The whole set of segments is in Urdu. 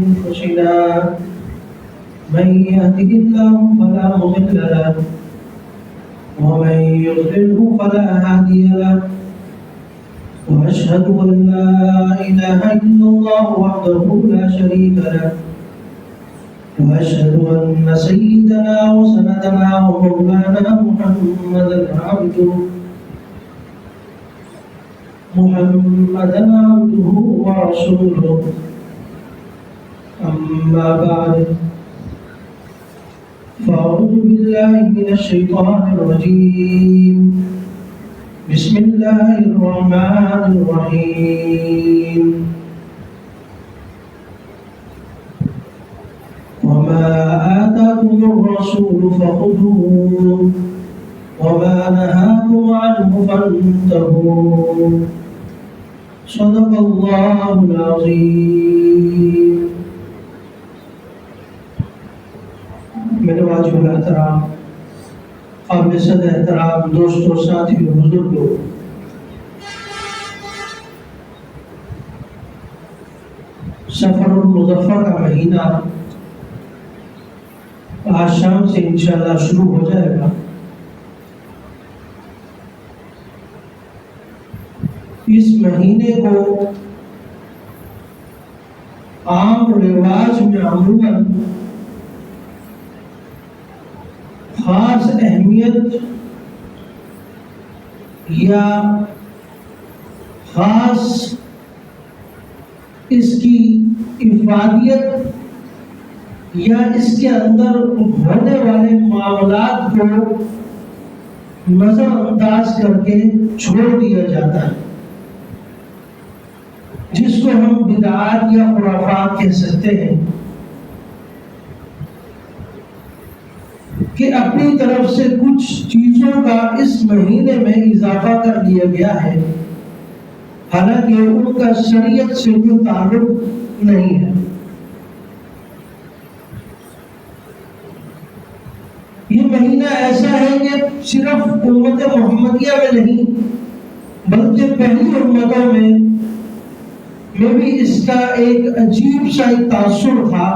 أنفسنا من يهده الله فلا مضل له ومن يضلله فلا هادي له وأشهد أن لا إله إلا الله وحده لا شريك له وأشهد أن سيدنا وسندنا ومولانا محمدا عبده ورسوله أما بعد فأعوذ بالله من الشيطان الرجيم بسم الله الرحمن الرحيم وما آتاكم الرسول فخذوه وما نهاكم عنه فانتهوا صدق الله العظيم. میرے واجب الاحترام قابل صد احترام دوستوں ساتھیوں بزرگوں، سفر المظفر کا مہینہ آج شام سے انشاءاللہ شروع ہو جائے گا. اس مہینے کو عام رواج میں عموماً خاص اہمیت یا خاص اس کی افادیت یا اس کے اندر ہونے والے معاملات کو نظر انداز کر کے چھوڑ دیا جاتا ہے، جس کو ہم بدعات یا خرافات کہہ سکتے ہیں، کہ اپنی طرف سے کچھ چیزوں کا اس مہینے میں اضافہ کر دیا گیا ہے، حالانکہ ان کا شریعت سے کوئی تعلق نہیں ہے. یہ مہینہ ایسا ہے کہ صرف امت محمدیہ میں نہیں بلکہ پہلی امتوں میں بھی اس کا ایک عجیب سا ایک تاثر تھا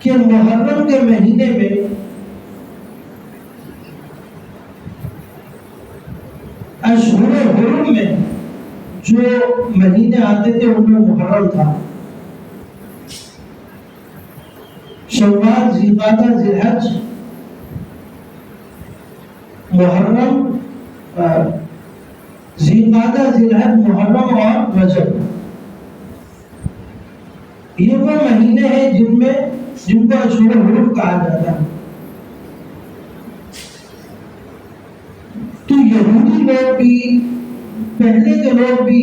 کہ محرم کے مہینے میں اشہر حرم میں جو مہینے آتے تھے ان میں محرم تھا، شوال، ذوالقعدہ، ذوالحج، محرم، ذوالقعدہ، ذوالحج، محرم اور رجب. یہ وہ مہینے ہیں جن کو اشہر حرم کہا جاتا ہے. تو یہودی لوگ بھی، پہلے کے لوگ بھی،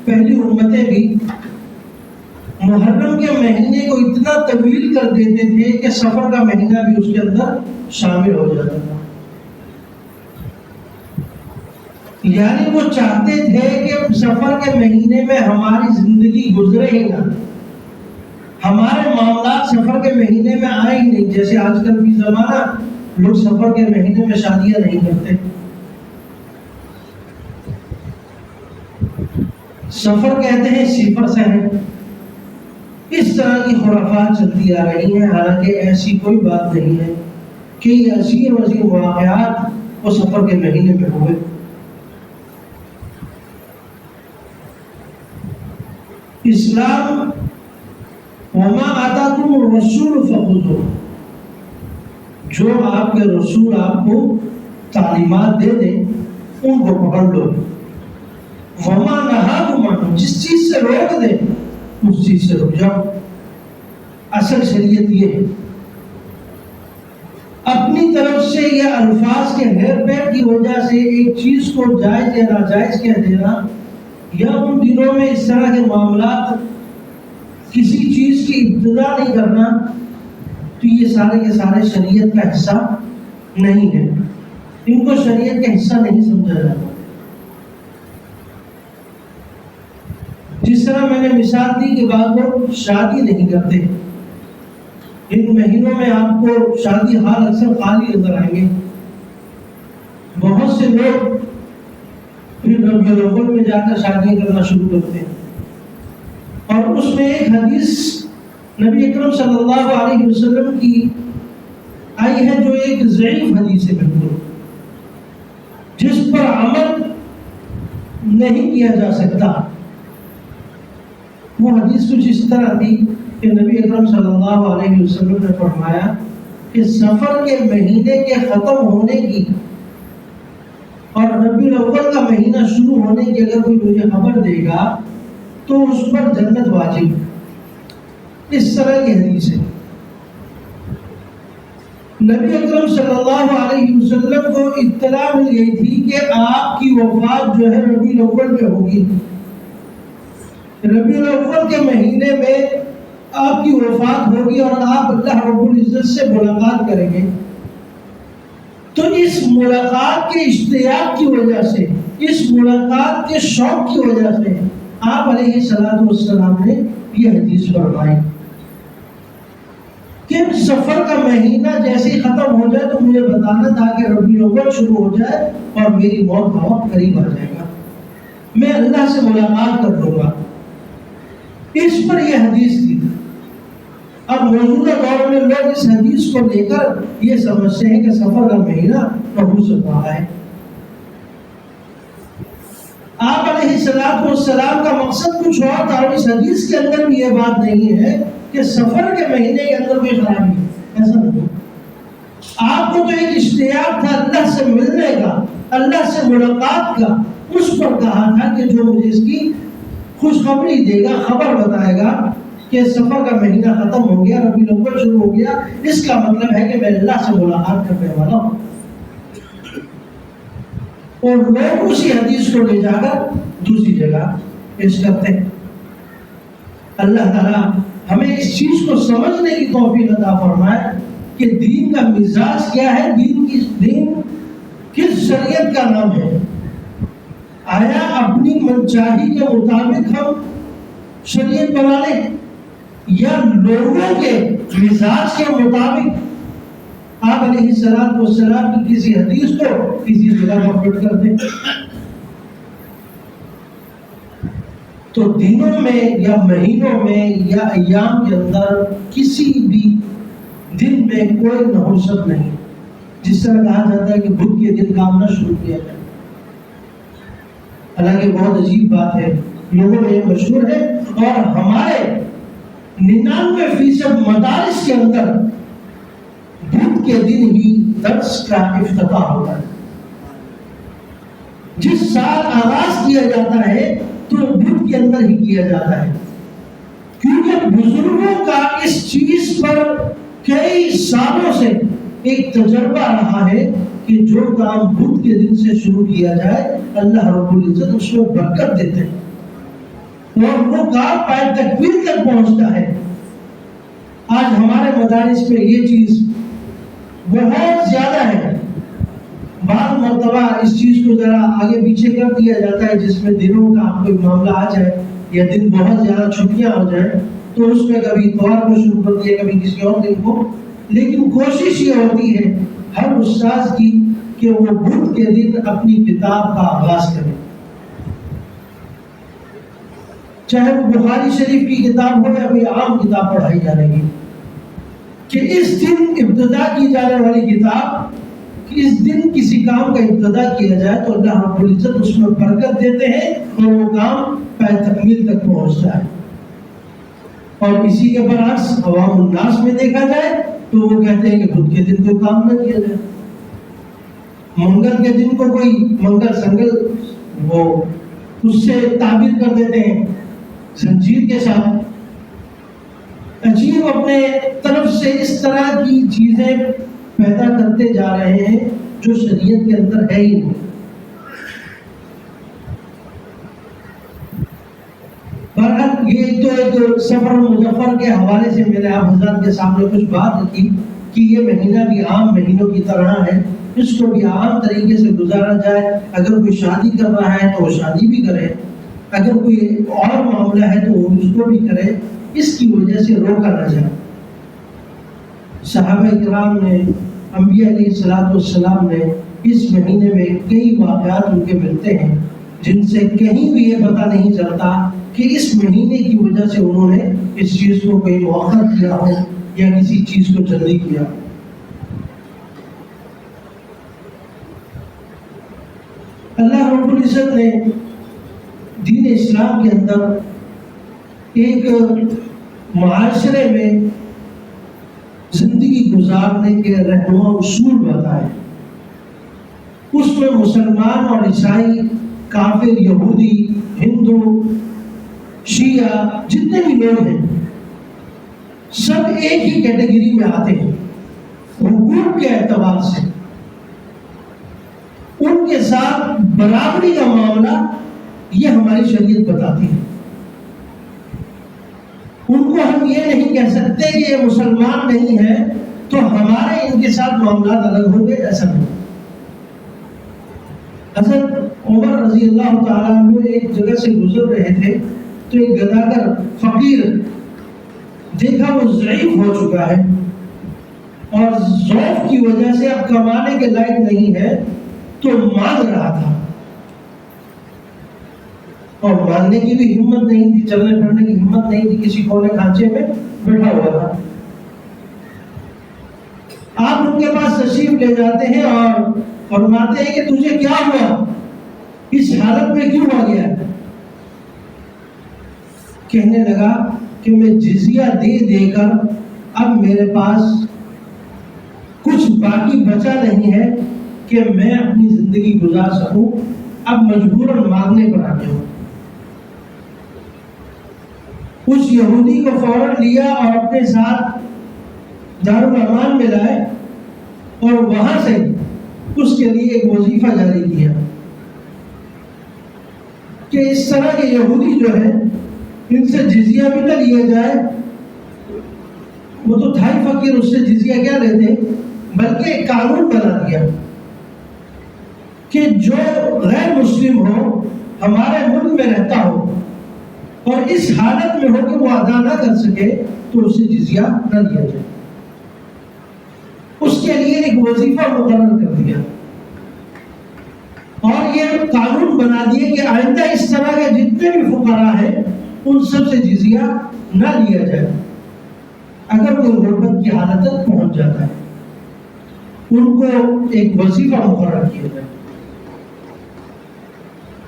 پہلی امتیں بھی محرم کے مہینے کو اتنا طویل کر دیتے تھے کہ سفر کا مہینہ بھی اس کے اندر شامل ہو جاتا تھا. یعنی وہ چاہتے تھے کہ سفر کے مہینے میں ہماری زندگی گزرے ہی نہ، ہمارے معاملات سفر کے مہینے میں آئے ہی نہیں. جیسے آج کل کی زمانہ لوگ سفر کے مہینے میں شادیاں نہیں کرتے. سفر کہتے ہیں صفر سے ہے. اس طرح کی خرافات چلتی آ رہی ہیں، حالانکہ ایسی کوئی بات نہیں ہے کہ یہ عظیم واقعات وہ سفر کے مہینے میں ہوئے. اسلام وما آتاکم الرسول فخذوہ، جو آپ کے رسول آپ کو تعلیمات دے دیں ان کو پکڑ لو. وما نہاکم عنہ، جس چیز سے روک دیں اس چیز سے رک جاؤ. اصل شریعت یہ ہے. اپنی طرف سے یہ الفاظ کے ہیر پیر کی وجہ سے ایک چیز کو جائز یا ناجائز کہہ دینا، یا ان دنوں میں اس طرح کے معاملات، کسی چیز کی ابتدا نہیں کرنا، تو یہ سارے کے سارے شریعت کا حصہ نہیں ہے. ان کو شریعت کا حصہ نہیں سمجھا جاتا. جس طرح میں نے مثال دی کہ بعض لوگ شادی نہیں کرتے، ان مہینوں میں آپ کو شادی حال اکثر خالی نظر آئیں گے. بہت سے لوگ پھر ربیع الاول میں جا کر شادیاں کرنا شروع کرتے ہیں، اور اور اس میں ایک حدیث نبی اکرم صلی اللہ علیہ وسلم کی آئی ہے جو ایک ضعیف حدیث ہے بالکل، جس پر عمل نہیں کیا جا سکتا۔ وہ حدیث کچھ اس طرح تھی کہ نبی اکرم صلی اللہ علیہ وسلم نے فرمایا کہ سفر کے مہینے کے ختم ہونے کی اور ربیع الاول کا مہینہ شروع ہونے کی اگر کوئی مجھے خبر دے گا تو اس پر جنت واجب ہے۔ اس طرح کی حدیث ہے۔ نبی اکرم صلی اللہ علیہ وسلم کو اطلاع مل گئی تھی کہ آپ کی وفات جو ہے ربیع الاول میں ہوگی، ربیع الاول کے مہینے میں آپ کی وفات ہوگی اور آپ اللہ رب العزت سے ملاقات کریں گے۔ تو اس ملاقات کے اشتیاق کی وجہ سے، اس ملاقات کے شوق کی وجہ سے آپ علیہ السلام نے یہ حدیث فرمائی کہ سفر کا مہینہ جیسے ہی ختم ہو جائے تو مجھے بتانا تھا کہ ربیع الاول شروع ہو جائے اور میری موت کا وقت قریب آ جائے گا، میں اللہ سے ملاقات کر لوں گا۔ اس پر یہ حدیث تھی۔ اب موجودہ دور میں لوگ اس حدیث کو لے کر یہ سمجھتے ہیں کہ سفر کا مہینہ نحوست رہا ہے۔ آپ علیہ السلام کا مقصد کچھ اور تھا، اور اس حدیث کے اندر بھی یہ بات نہیں ہے کہ سفر کے مہینے کے اندر کوئی خرابی ہے، ایسا نہیں۔ آپ کو تو ایک اشتیاق تھا اللہ سے ملنے کا، اللہ سے ملاقات کا، اس پر کہا تھا کہ جو مجھے اس کی خوشخبری دے گا، خبر بتائے گا کہ سفر کا مہینہ ختم ہو گیا، ربیع الاول شروع ہو گیا، اس کا مطلب ہے کہ میں اللہ سے ملاقات کرنے والا ہوں۔ اور لوگ اسی حدیث کو لے جا کر دوسری جگہ پیش کرتے ہیں۔ اللہ تعالیٰ ہمیں اس چیز کو سمجھنے کی توفیق عطا فرمائے کہ دین کا مزاج کیا ہے، دین کس شریعت کا نام ہے۔ آیا اپنی منچاہی کے مطابق ہم شریعت بنا لیں یا لوگوں کے مزاج کے مطابق آپ علیہ السلام کی کسی حدیث کو کسی جگہ پر فٹ کر دیں؟ تو دنوں میں یا مہینوں میں یا ایام کے اندر کسی بھی دن میں کوئی نحوست نہیں، جس طرح کہا جاتا ہے کہ بدھ کے دن کام نہ شروع کیا جائے۔ حالانکہ بہت عجیب بات ہے، لوگوں میں یہ مشہور ہے، اور ہمارے 99% مدارس کے اندر بدھ کے دن ہی درس کا افتتاح ہوتا ہے۔ جس سال آغاز کیا جاتا ہے تو بدھ کے اندر ہی کیا جاتا ہے، کیونکہ بزرگوں کا اس چیز پر کئی سالوں سے ایک تجربہ رہا ہے کہ جو کام بدھ کے دن سے شروع کیا جائے اللہ رب العزت اس میں برکت دیتے ہیں اور وہ کام پائے تکمیل تک پہنچتا ہے۔ آج ہمارے مدارس میں یہ چیز بہت زیادہ ہے۔ بعض مرتبہ اس چیز کو ذرا آگے پیچھے کر دیا جاتا ہے، جس میں دنوں کا کوئی معاملہ آ جائے یا دن بہت زیادہ چھٹیاں ہو جائیں تو اس میں کبھی اتوار کو شروع کر دیا، کبھی کسی اور دن کو، لیکن کوشش یہ ہوتی ہے ہر استاذ کی کہ وہ بدھ کے دن اپنی کتاب کا آغاز کرے، چاہے وہ بخاری شریف کی کتاب ہو یا کوئی عام کتاب پڑھائی جا رہی ہے، کہ اس دن ابتدا کی جانے والی کتاب، کہ اس دن کسی کام کا ابتدا کیا جائے تو اللہ رب العزت اس میں برکت دیتے ہیں اور وہ کام پائے تکمیل تک پہنچتا ہے۔ اور اسی کے برعکس عوام الناس میں دیکھا جائے تو وہ کہتے ہیں کہ بدھ کے دن کوئی کام نہ کیا جائے، منگل کے دن کو کوئی منگل سنگل وہ اس سے تعبیر کر دیتے ہیں زنجیر کے ساتھ۔ عجیب اپنے طرف سے اس طرح کی چیزیں پیدا کرتے جا رہے ہیں جو شریعت کے اندر ہے ہی نہیں۔ برحق یہ تو ایک سفر مظفر کے حوالے سے میں نے آپ حضرات کے سامنے کچھ بات رکھی کہ یہ مہینہ بھی عام مہینوں کی طرح ہے، اس کو بھی عام طریقے سے گزارا جائے۔ اگر کوئی شادی کر رہا ہے تو وہ شادی بھی کرے، اگر کوئی اور معاملہ ہے تو وہ اس کو بھی کرے، اس کی وجہ سے روکا نہ جائے۔ صحابہ کرام نے، انبیاء علیہ السلام نے اس مہینے میں کئی واقعات ان کے ملتے ہیں جن سے کہیں بھی یہ پتہ نہیں چلتا کہ اس مہینے کی وجہ سے انہوں نے اس چیز کو کہیں مؤخر کیا ہو یا کسی چیز کو جلدی کیا. اللہ رب العزت نے دین اسلام کے اندر ایک معاشرے میں زندگی گزارنے کے رہنما اصول بتائے. اس میں مسلمان اور عیسائی، کافر، یہودی، ہندو، شیعہ، جتنے بھی لوگ ہیں سب ایک ہی کیٹیگری میں آتے ہیں حقوق کے اعتبار سے. ان کے ساتھ برابری کا معاملہ یہ ہماری شریعت بتاتی ہے. ان کو ہم یہ نہیں کہہ سکتے کہ یہ مسلمان نہیں ہے تو ہمارے ان کے ساتھ معاملات الگ ہوں گے، ایسا نہیں. حضرت عمر رضی اللہ تعالیٰ عنہ ایک جگہ سے گزر رہے تھے تو ایک گداگر فقیر دیکھا، وہ ضعیف ہو چکا ہے اور ضعف کی وجہ سے اب کمانے کے لائق نہیں ہے تو مانگ رہا تھا اور مانگنے کی بھی ہمت نہیں تھی، چلنے پھرنے کی ہمت نہیں تھی، کسی کونے کھانچے میں بیٹھا ہوا تھا. آپ ان کے پاس تشریف لے جاتے ہیں اور فرماتے ہیں کہ تجھے کیا ہوا، اس حالت میں کیوں آ گیا؟ کہنے لگا کہ میں جزیہ دے دے کر اب میرے پاس کچھ باقی بچا نہیں ہے کہ میں اپنی زندگی گزار سکوں، اب مجبوراً مانگنے پر آ گیا ہوں. اس یہودی کو فوراً لیا اور اپنے ساتھ دارالامان میں لائے اور وہاں سے اس کے لیے ایک وظیفہ جاری کیا کہ اس طرح کے یہودی جو ہیں ان سے جزیہ بھی نہ لیا جائے. وہ تو تھا ہی فقیر، اس سے جزیہ کیا لیتے، بلکہ ایک قانون بنا دیا کہ جو غیر مسلم ہو، ہمارے ملک میں رہتا ہو اور اس حالت میں ہو کہ وہ ادا نہ کر سکے تو اسے جزیہ نہ دیا جائے. اس کے لیے ایک وظیفہ مقرر کر دیا اور یہ قانون بنا دیے کہ آئندہ اس طرح کے جتنے بھی فقراء ہیں ان سب سے جزیہ نہ لیا جائے اگر کوئی غربت کی حالت تک پہنچ جاتا ہے. ان کو ایک وظیفہ مقرر کیا جائے.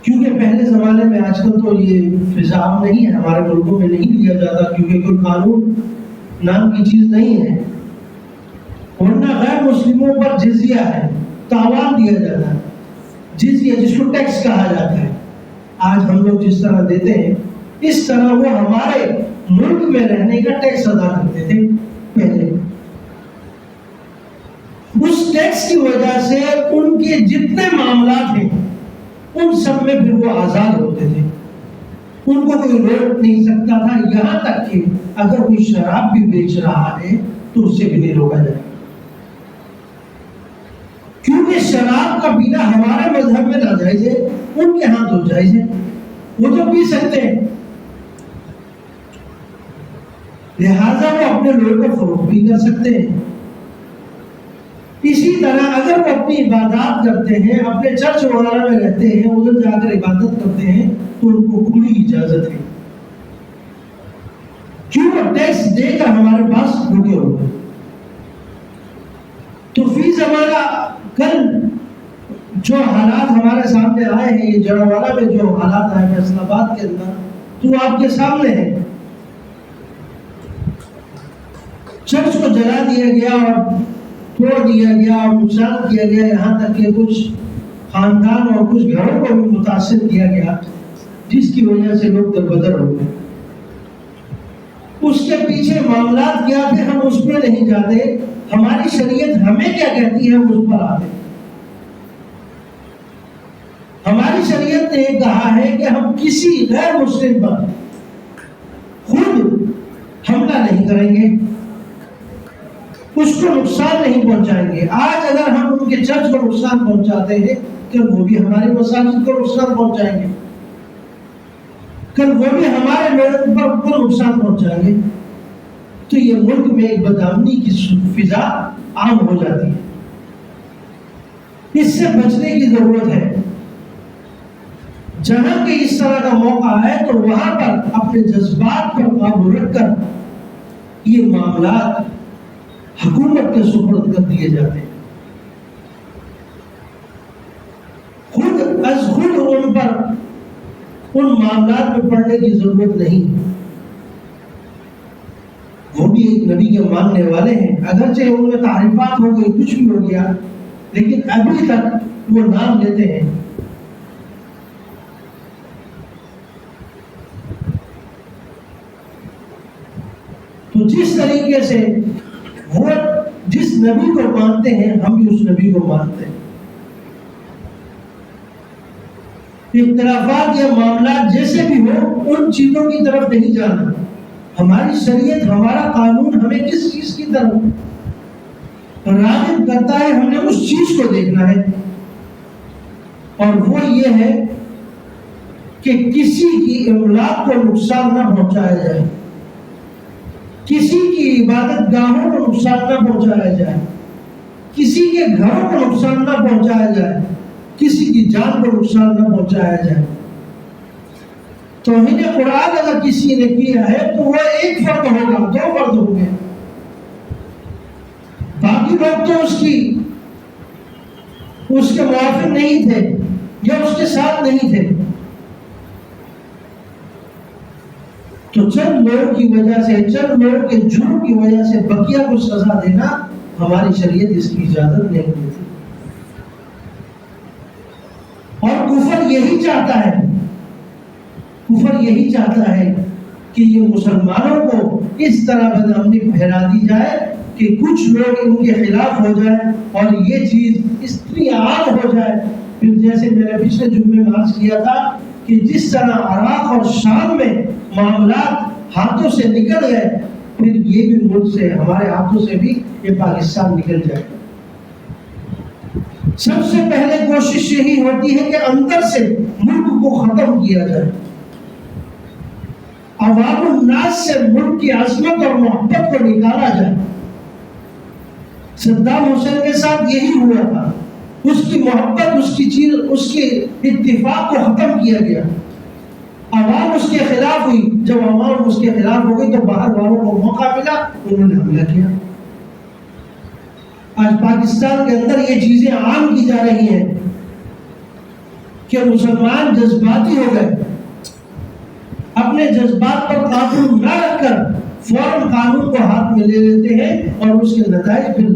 کیونکہ پہلے زمانے میں، آج کل تو یہ فضا عام نہیں ہے، ہمارے ملکوں میں نہیں لیا جاتا کیونکہ کوئی قانون نام کی چیز نہیں ہے، ورنہ غیر مسلموں پر جزیہ ہے، تاوان دیا جاتا ہے. جزیہ جس کو ٹیکس کہا جاتا ہے، آج ہم لوگ جس طرح دیتے ہیں اس طرح وہ ہمارے ملک میں رہنے کا ٹیکس ادا کرتے تھے پہلے. اس ٹیکس کی وجہ سے ان کے جتنے معاملات ہیں ان سب میں پھر وہ آزاد ہوتے تھے. ان کو کوئی روک نہیں سکتا تھا، یہاں تک کہ اگر کوئی شراب بھی بیچ رہا ہے تو اسے بھی نہیں روکا جائے، کیونکہ شراب کا پینا ہمارے مذہب میں ناجائز ہے، ان کے ہاں تو جائز ہے، وہ تو پی سکتے ہیں. لہذا وہ اپنے لوگوں کو فروخت بھی کر سکتے ہیں. اسی طرح اگر وہ اپنی عبادات کرتے ہیں، اپنے چرچ وغیرہ میں رہتے ہیں، ادھر جا کر عبادت کرتے ہیں تو ان کو کھلی اجازت ہے، کیوں وہ ٹیکس دے کر ہمارے پاس رکے ہوئے. تو فی زمانہ کل جو حالات ہمارے سامنے آئے ہیں، یہ جڑوالا میں جو حالات آئے فیصل آباد کے اندر، تو آپ کے سامنے ہے. چرچ کو جلا دیا گیا اور توڑ دیا گیا اور نقصان کیا گیا، یہاں تک کہ کچھ خاندان اور کچھ گھروں کو بھی متاثر کیا گیا، جس کی وجہ سے لوگ دربدر ہو گئے. اس کے پیچھے معاملات کیا تھے ہم اس میں نہیں جاتے، ہماری شریعت ہمیں کیا کہتی ہے ہم اس پر آتے. ہماری شریعت نے کہا ہے کہ ہم کسی غیر مسلم پر خود حملہ نہیں کریں گے، اس کو نقصان نہیں پہنچائیں گے. آج اگر ہم ان کے چرچ کو نقصان پہنچاتے ہیں کل وہ بھی ہماری مساجد کو نقصان پہنچائیں گے، کل وہ بھی ہمارے لوگوں پر کو نقصان پہنچائیں گے. تو یہ ملک میں ایک بدامنی کی فضا عام ہو جاتی ہے. اس سے بچنے کی ضرورت ہے. جہاں کہ اس طرح کا موقع ہے تو وہاں پر اپنے جذبات پر قابو رکھ کر یہ معاملات حکومت کے سپرد کر دیے جاتے ہیں. خود از خود ان پر ان معاملات میں پڑھنے کی ضرورت نہیں. وہ بھی ایک نبی کے ماننے والے ہیں، اگرچہ ان میں تعریفات ہو گئی، کچھ بھی ہو گیا، لیکن ابھی تک وہ نام لیتے ہیں. تو جس طریقے سے وہ جس نبی کو مانتے ہیں ہم بھی اس نبی کو مانتے ہیں. اختلافات یا معاملات جیسے بھی ہو ان چیزوں کی طرف نہیں جانا. ہماری شریعت، ہمارا قانون ہمیں کس چیز کی طرف راغب کرتا ہے، ہم نے اس چیز کو دیکھنا ہے، اور وہ یہ ہے کہ کسی کی املاک کو نقصان نہ پہنچایا جائے، کسی کی عبادت گاہوں کو نقصان نہ پہنچایا جائے، کسی کے گھروں کو نقصان نہ پہنچایا جائے، کسی کی جان کو نقصان نہ پہنچایا جائے. توہین قرآن اگر کسی نے کیا ہے تو وہ ایک فرد ہوگا، 2 فرد ہوں گے، باقی لوگ تو اس کے موافق نہیں تھے یا اس کے ساتھ نہیں تھے. تو چند لوگوں کی وجہ سے، چند لوگوں کے جرم کی وجہ سے بقیہ کو سزا دینا ہماری شریعت اس کی اجازت نہیں دیتی. اور کفر یہی چاہتا ہے، کفر یہی چاہتا ہے کہ یہ مسلمانوں کو اس طرح بدامنی پھیلا دی جائے کہ کچھ لوگ ان کے خلاف ہو جائے اور یہ چیز اتنی عام ہو جائے. پھر جیسے میں نے پچھلے جمعے میں عرض کیا تھا کہ جس طرح عراق اور شام میں معاملات ہاتھوں سے نکل گئے، پھر یہ بھی ملک سے، ہمارے ہاتھوں سے بھی یہ پاکستان نکل جائے. سب سے پہلے کوشش یہی ہوتی ہے کہ اندر سے ملک کو ختم کیا جائے، عوام الناس سے ملک کی عظمت اور محبت کو نکالا جائے. صدام حسین کے ساتھ یہی ہوا تھا، اس کی محبت، اس کے اتفاق کو ختم کیا گیا. عوام اس کے خلاف ہوئی، جب عوام اس کے خلاف ہو گئی تو باہر والوں کو موقع ملا، انہوں نے حملہ کیا. آج پاکستان کے اندر یہ چیزیں عام کی جا رہی ہیں کہ مسلمان جذباتی ہو گئے، اپنے جذبات پر قابو نہ رکھ کر فوراً قانون کو ہاتھ میں لے لیتے ہیں اور اس کے نتائج پھر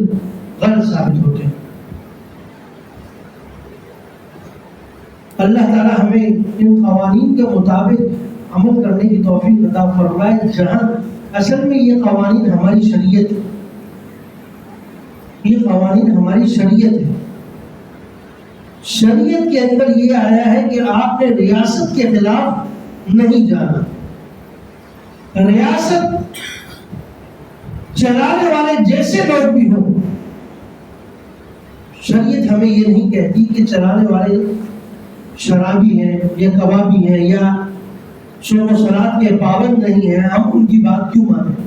غلط ثابت ہوتے ہیں. اللہ تعالیٰ ہمیں ان قوانین کے مطابق عمل کرنے کی توفیق عطا فرمائے، جہاں اصل میں یہ قوانین ہماری شریعت ہے، یہ قوانین ہماری شریعت ہے. شریعت کے اندر یہ آیا ہے کہ آپ نے ریاست کے خلاف نہیں جانا. ریاست چلانے والے جیسے لوگ بھی ہوں، شریعت ہمیں یہ نہیں کہتی کہ چلانے والے شرابی ہیں یا کبابی ہیں یا صوم و صلات کے پابند نہیں ہیں، ہم ان کی بات کیوں مانیں.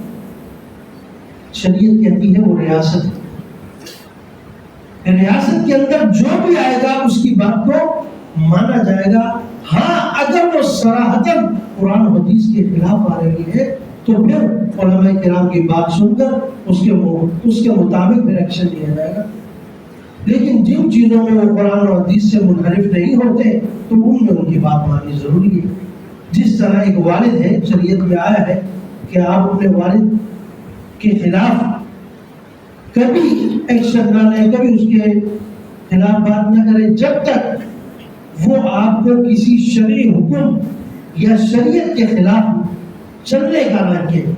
شریعت کہتی ہے وہ ریاست ہے، ریاست کے اندر جو بھی آئے گا اس کی بات کو مانا جائے گا. ہاں اگر وہ صراحتاً قرآن حدیث کے خلاف آ رہی ہے تو پھر علماء کرام کی بات سن کر اس کے مطابق پھر ایکشن لیا جائے گا. لیکن جن چیزوں میں وہ قرآن و حدیث سے منحرف نہیں ہوتے تو ان میں ان کی بات ماننی ضروری ہے. جس طرح ایک والد ہے، شریعت میں آیا ہے کہ آپ اپنے والد کے خلاف کبھی ایکشن نہ لیں، کبھی اس کے خلاف بات نہ کریں جب تک وہ آپ کو کسی شرعی حکم یا شریعت کے خلاف چلنے کا نہ کہے.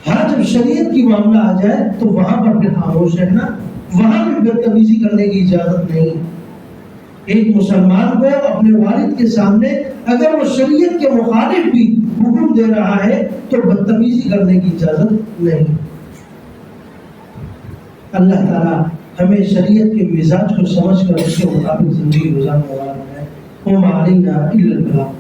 ہاں جب شریعت کی معاملہ آ جائے تو وہاں پر پھر خاموش رہنا، وہاں بھی بدتمیزی کرنے کی اجازت نہیں. ایک مسلمان کو اپنے والد کے سامنے اگر وہ شریعت کے مخالف بھی حکم دے رہا ہے تو بدتمیزی کرنے کی اجازت نہیں. اللہ تعالیٰ ہمیں شریعت کے مزاج کو سمجھ کر اس کے مطابق زندگی گزارنے والا ہے. وما علینا الا البلاغ.